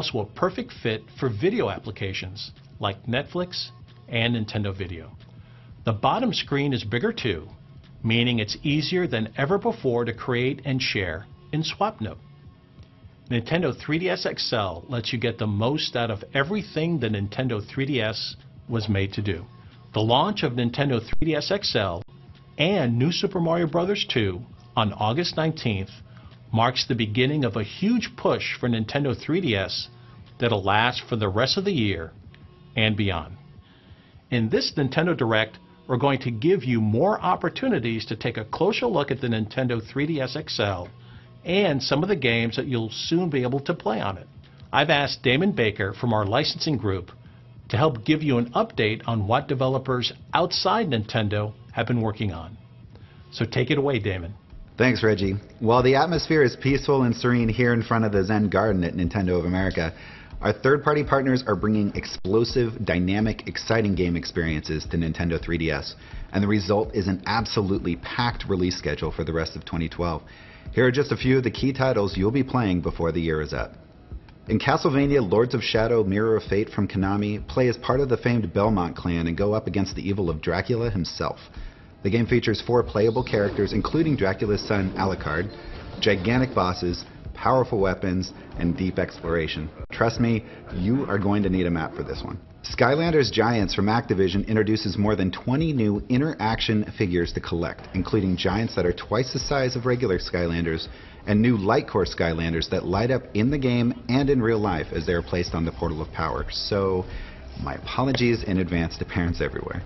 also a perfect fit for video applications like Netflix and Nintendo Video. The bottom screen is bigger too, meaning it's easier than ever before to create and share in SwapNote. Nintendo 3DS XL lets you get the most out of everything the Nintendo 3DS was made to do. The launch of Nintendo 3DS XL and New Super Mario Bros. 2 on August 19th marks the beginning of a huge push for Nintendo 3DS that'll last for the rest of the year and beyond. In this Nintendo Direct, we're going to give you more opportunities to take a closer look at the Nintendo 3DS XL and some of the games that you'll soon be able to play on it. I've asked Damon Baker from our licensing group to help give you an update on what developers outside Nintendo have been working on. So take it away, Damon. Thanks, Reggie. While the atmosphere is peaceful and serene here in front of the Zen Garden at Nintendo of America, our third-party partners are bringing explosive, dynamic, exciting game experiences to Nintendo 3DS, and the result is an absolutely packed release schedule for the rest of 2012. Here are just a few of the key titles you'll be playing before the year is up. In Castlevania Lords of Shadow Mirror of Fate from Konami, play as part of the famed Belmont clan and go up against the evil of Dracula himself. The game features 4 playable characters, including Dracula's son Alucard, gigantic bosses, powerful weapons, and deep exploration. Trust me, you are going to need a map for this one. Skylanders Giants from Activision introduces more than 20 new interaction figures to collect, including giants that are twice the size of regular Skylanders, and new Light Core Skylanders that light up in the game and in real life as they are placed on the Portal of Power. So, my apologies in advance to parents everywhere.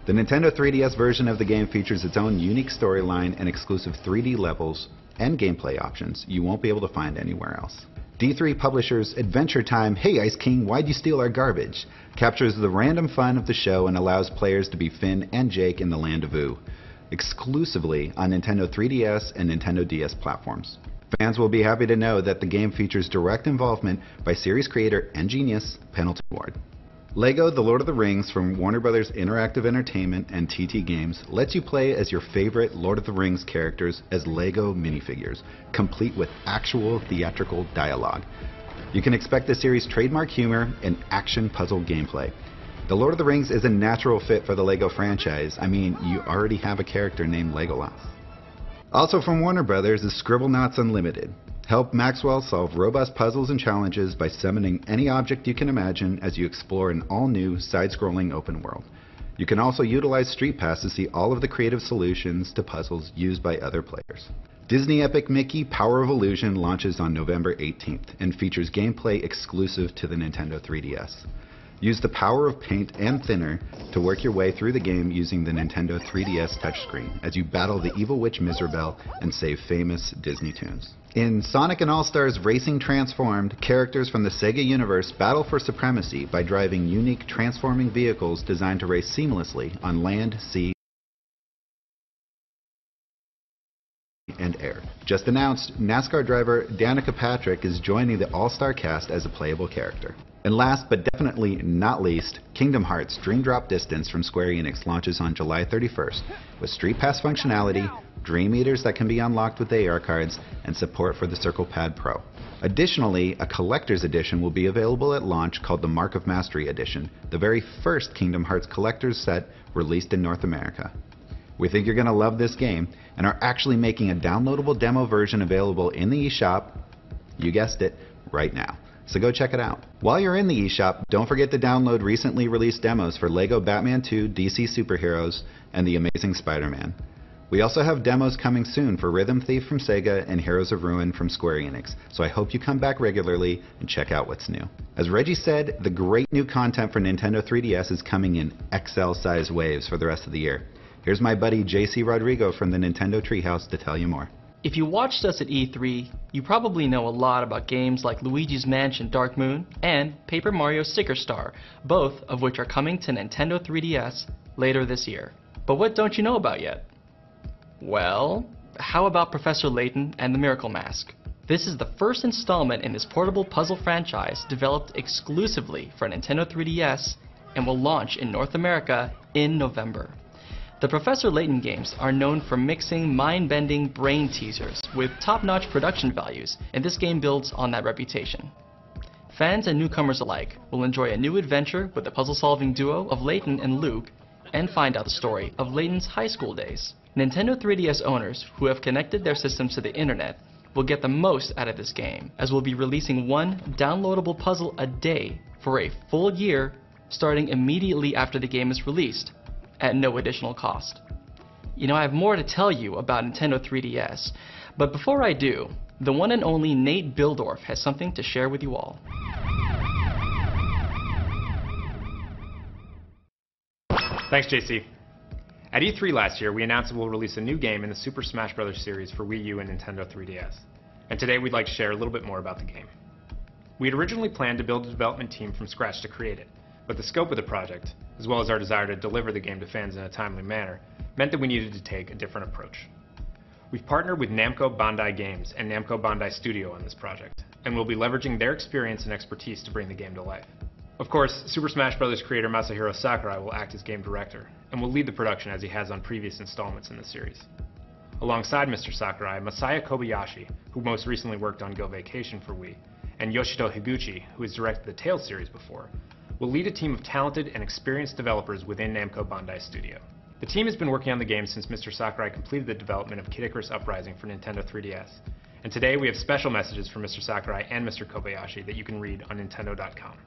The Nintendo 3DS version of the game features its own unique storyline and exclusive 3D levels and gameplay options you won't be able to find anywhere else. D3 Publishers' Adventure Time, Hey Ice King, Why'd You Steal Our Garbage? Captures the random fun of the show and allows players to be Finn and Jake in the land of Ooh, exclusively on Nintendo 3DS and Nintendo DS platforms. Fans will be happy to know that the game features direct involvement by series creator and genius Pendleton Ward. LEGO The Lord of the Rings from Warner Bros. Interactive Entertainment and TT Games lets you play as your favorite Lord of the Rings characters as LEGO minifigures, complete with actual theatrical dialogue. You can expect the series' trademark humor and action puzzle gameplay. The Lord of the Rings is a natural fit for the LEGO franchise. I mean, you already have a character named Legolas. Also from Warner Bros. Is Scribblenauts Unlimited. Help Maxwell solve robust puzzles and challenges by summoning any object you can imagine as you explore an all-new, side-scrolling open world. You can also utilize Street Pass to see all of the creative solutions to puzzles used by other players. Disney Epic Mickey Power of Illusion launches on November 18th and features gameplay exclusive to the Nintendo 3DS. Use the power of paint and thinner to work your way through the game using the Nintendo 3DS touchscreen as you battle the evil witch Miserabelle and save famous Disney tunes. In Sonic and All-Stars Racing Transformed, characters from the Sega universe battle for supremacy by driving unique transforming vehicles designed to race seamlessly on land, sea, and air. Just announced, NASCAR driver Danica Patrick is joining the All-Star cast as a playable character. And last but definitely not least, Kingdom Hearts Dream Drop Distance from Square Enix launches on July 31st with Street Pass functionality, Dream Eaters that can be unlocked with AR cards, and support for the Circle Pad Pro. Additionally, a collector's edition will be available at launch called the Mark of Mastery Edition, the very first Kingdom Hearts collector's set released in North America. We think you're going to love this game and are actually making a downloadable demo version available in the eShop, you guessed it, right now. So go check it out. While you're in the eShop, don't forget to download recently released demos for LEGO Batman 2 DC Superheroes and The Amazing Spider-Man. We also have demos coming soon for Rhythm Thief from Sega and Heroes of Ruin from Square Enix, so I hope you come back regularly and check out what's new. As Reggie said, the great new content for Nintendo 3DS is coming in XL-size waves for the rest of the year. Here's my buddy JC Rodrigo from the Nintendo Treehouse to tell you more. If you watched us at E3, you probably know a lot about games like Luigi's Mansion Dark Moon and Paper Mario Sticker Star, both of which are coming to Nintendo 3DS later this year. But what don't you know about yet? Well, how about Professor Layton and the Miracle Mask? This is the first installment in this portable puzzle franchise developed exclusively for Nintendo 3DS and will launch in North America in November. The Professor Layton games are known for mixing mind-bending brain teasers with top-notch production values, and this game builds on that reputation. Fans and newcomers alike will enjoy a new adventure with the puzzle-solving duo of Layton and Luke, and find out the story of Layton's high school days. Nintendo 3DS owners who have connected their systems to the internet will get the most out of this game, as we'll be releasing one downloadable puzzle a day for a full year, starting immediately after the game is released, at no additional cost. You know, I have more to tell you about Nintendo 3DS, but before I do, the one and only Nate Bildorf has something to share with you all. Thanks, JC. At E3 last year, we announced that we'll release a new game in the Super Smash Bros. Series for Wii U and Nintendo 3DS. And today we'd like to share a little bit more about the game. We had originally planned to build a development team from scratch to create it, but the scope of the project, as well as our desire to deliver the game to fans in a timely manner, meant that we needed to take a different approach. We've partnered with NAMCO Bandai Games and NAMCO Bandai Studio on this project, and we'll be leveraging their experience and expertise to bring the game to life. Of course, Super Smash Bros. Creator Masahiro Sakurai will act as game director, and will lead the production as he has on previous installments in the series. Alongside Mr. Sakurai, Masaya Kobayashi, who most recently worked on Go Vacation for Wii, and Yoshito Higuchi, who has directed the Tales series before, will lead a team of talented and experienced developers within Namco Bandai Studio. The team has been working on the game since Mr. Sakurai completed the development of Kid Icarus Uprising for Nintendo 3DS, and today we have special messages from Mr. Sakurai and Mr. Kobayashi that you can read on Nintendo.com.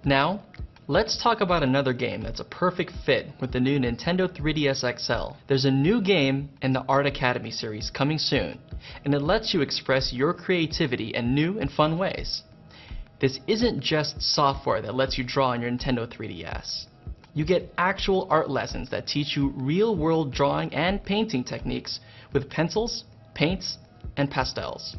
Now, let's talk about another game that's a perfect fit with the new Nintendo 3DS XL. There's a new game in the Art Academy series coming soon, and it lets you express your creativity in new and fun ways. This isn't just software that lets you draw on your Nintendo 3DS. You get actual art lessons that teach you real-world drawing and painting techniques with pencils, paints, and pastels.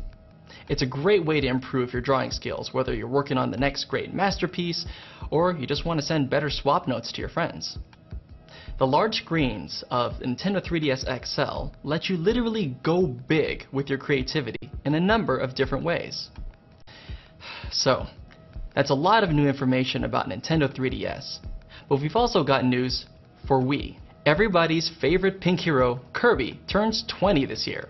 It's a great way to improve your drawing skills, whether you're working on the next great masterpiece or you just want to send better swap notes to your friends. The large screens of Nintendo 3DS XL let you literally go big with your creativity in a number of different ways. So, that's a lot of new information about Nintendo 3DS, but we've also got news for Wii. Everybody's favorite pink hero, Kirby, turns 20 this year.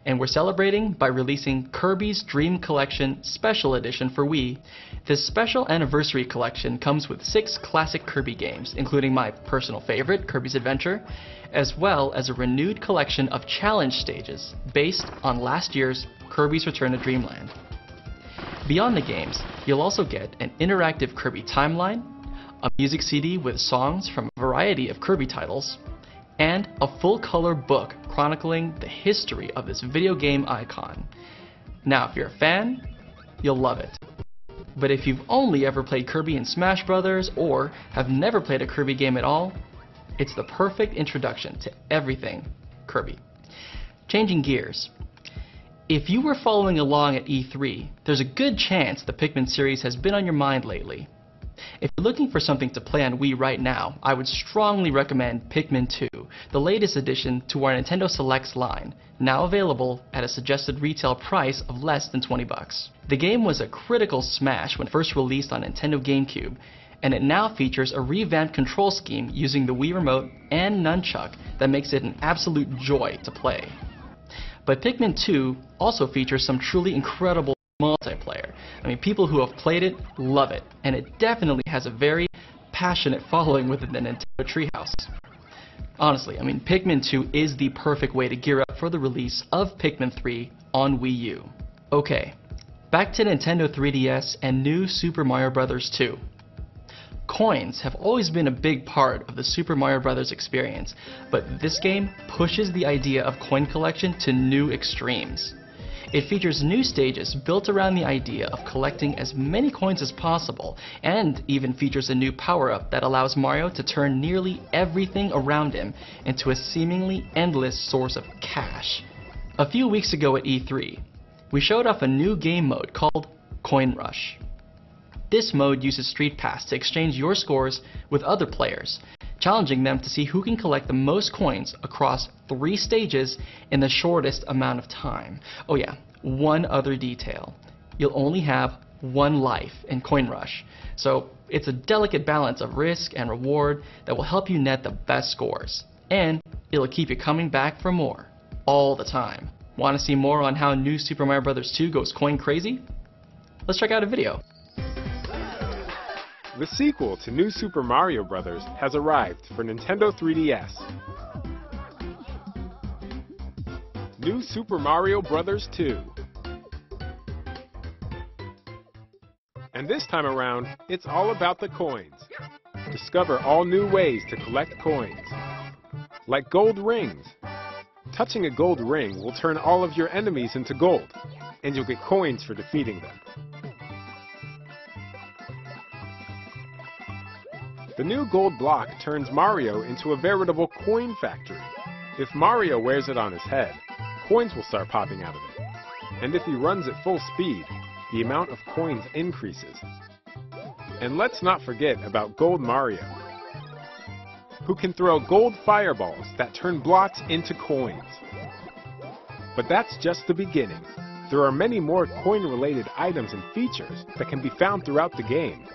And we're celebrating by releasing Kirby's Dream Collection Special Edition for Wii. This special anniversary collection comes with 6 classic Kirby games, including my personal favorite, Kirby's Adventure, as well as a renewed collection of challenge stages based on last year's Kirby's Return to Dreamland. Beyond the games, you'll also get an interactive Kirby timeline, a music CD with songs from a variety of Kirby titles, and a full-color book chronicling the history of this video game icon. Now, if you're a fan, you'll love it. But if you've only ever played Kirby in Smash Bros. Or have never played a Kirby game at all, it's the perfect introduction to everything Kirby. Changing gears. If you were following along at E3, there's a good chance the Pikmin series has been on your mind lately. If you're looking for something to play on Wii right now, I would strongly recommend Pikmin 2, the latest addition to our Nintendo Selects line, now available at a suggested retail price of less than $20. The game was a critical smash when first released on Nintendo GameCube, and it now features a revamped control scheme using the Wii Remote and Nunchuck that makes it an absolute joy to play. But Pikmin 2 also features some truly incredible multiplayer. I mean, people who have played it love it, and it definitely has a very passionate following within the Nintendo treehouse. Honestly, I mean, Pikmin 2 is the perfect way to gear up for the release of Pikmin 3 on Wii U. Okay, back to Nintendo 3DS and new Super Mario Bros. 2. Coins have always been a big part of the Super Mario Bros. Experience, but this game pushes the idea of coin collection to new extremes. It features new stages built around the idea of collecting as many coins as possible, and even features a new power-up that allows Mario to turn nearly everything around him into a seemingly endless source of cash. A few weeks ago at E3, we showed off a new game mode called Coin Rush. This mode uses Street Pass to exchange your scores with other players, challenging them to see who can collect the most coins across 3 stages in the shortest amount of time. Oh yeah, one other detail. You'll only have 1 life in Coin Rush, so it's a delicate balance of risk and reward that will help you net the best scores, and it'll keep you coming back for more, all the time. Want to see more on how new Super Mario Bros. 2 goes coin crazy? Let's check out a video. The sequel to New Super Mario Bros. Has arrived for Nintendo 3DS. New Super Mario Bros. 2. And this time around, it's all about the coins. Discover all new ways to collect coins. Like gold rings. Touching a gold ring will turn all of your enemies into gold, and you'll get coins for defeating them. The new gold block turns Mario into a veritable coin factory. If Mario wears it on his head, coins will start popping out of it. And if he runs at full speed, the amount of coins increases. And let's not forget about Gold Mario, who can throw gold fireballs that turn blocks into coins. But that's just the beginning. There are many more coin-related items and features that can be found throughout the game.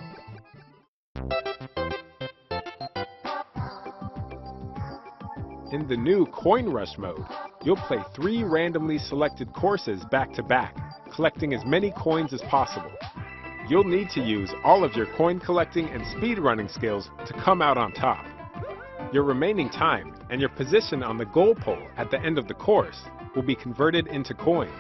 In the new Coin Rush mode, you'll play 3 randomly selected courses back-to-back, collecting as many coins as possible. You'll need to use all of your coin collecting and speedrunning skills to come out on top. Your remaining time and your position on the goal pole at the end of the course will be converted into coins.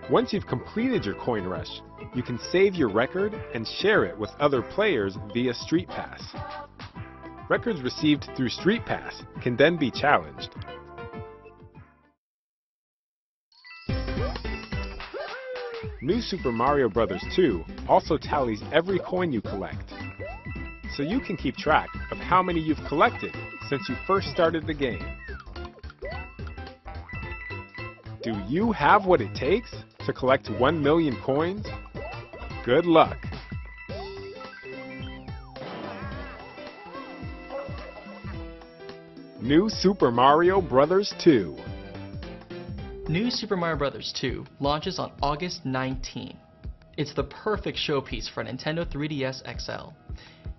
Once you've completed your Coin Rush, you can save your record and share it with other players via Street Pass. Records received through Street Pass can then be challenged. New Super Mario Bros. 2 also tallies every coin you collect, so you can keep track of how many you've collected since you first started the game. Do you have what it takes to collect 1 million coins? Good luck! New Super Mario Bros. 2. New Super Mario Bros. 2 launches on August 19. It's the perfect showpiece for Nintendo 3DS XL.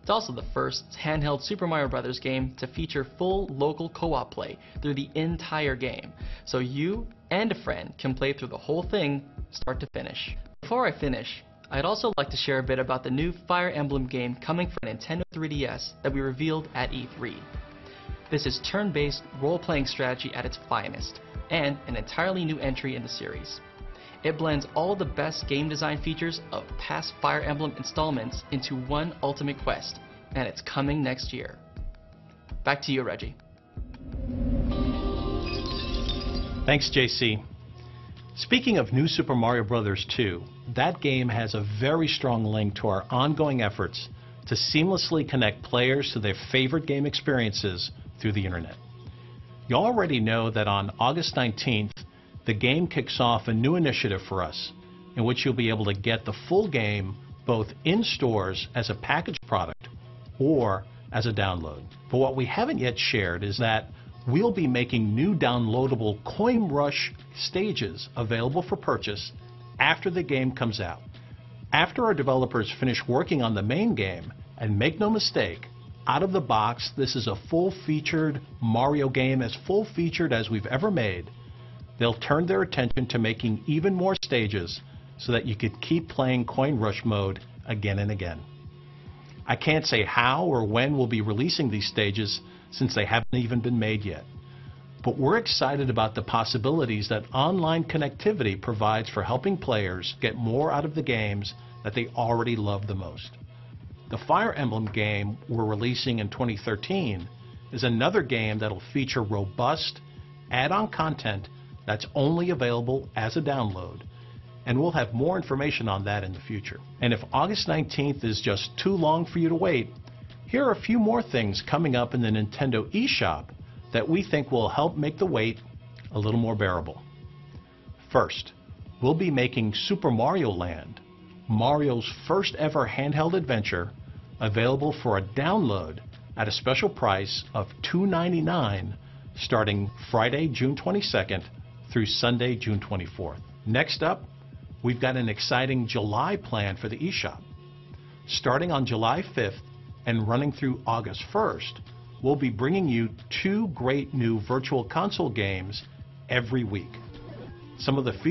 It's also the first handheld Super Mario Bros. Game to feature full local co-op play through the entire game, so you and a friend can play through the whole thing, start to finish. Before I finish, I'd also like to share a bit about the new Fire Emblem game coming for Nintendo 3DS that we revealed at E3. This is turn-based role-playing strategy at its finest, and an entirely new entry in the series. It blends all the best game design features of past Fire Emblem installments into one ultimate quest, and it's coming next year. Back to you, Reggie. Thanks, JC. Speaking of New Super Mario Bros. 2, that game has a very strong link to our ongoing efforts to seamlessly connect players to their favorite game experiences through the internet. You already know that on August 19th, the game kicks off a new initiative for us, in which you'll be able to get the full game both in stores as a packaged product or as a download. But what we haven't yet shared is that we'll be making new downloadable Coin Rush stages available for purchase after the game comes out. After our developers finish working on the main game, and make no mistake, out of the box, this is a full-featured Mario game, as full-featured as we've ever made. They'll turn their attention to making even more stages so that you could keep playing Coin Rush mode again and again. I can't say how or when we'll be releasing these stages since they haven't even been made yet. But we're excited about the possibilities that online connectivity provides for helping players get more out of the games that they already love the most. The Fire Emblem game we're releasing in 2013 is another game that'll feature robust add-on content that's only available as a download, and we'll have more information on that in the future. And if August 19th is just too long for you to wait, here are a few more things coming up in the Nintendo eShop that we think will help make the wait a little more bearable. First, we'll be making Super Mario Land, Mario's first ever handheld adventure, available for a download at a special price of $2.99 starting Friday, June 22nd through Sunday, June 24th. Next up, we've got an exciting July plan for the eShop. Starting on July 5th and running through August 1st, we'll be bringing you 2 great new Virtual Console games every week. Some of the features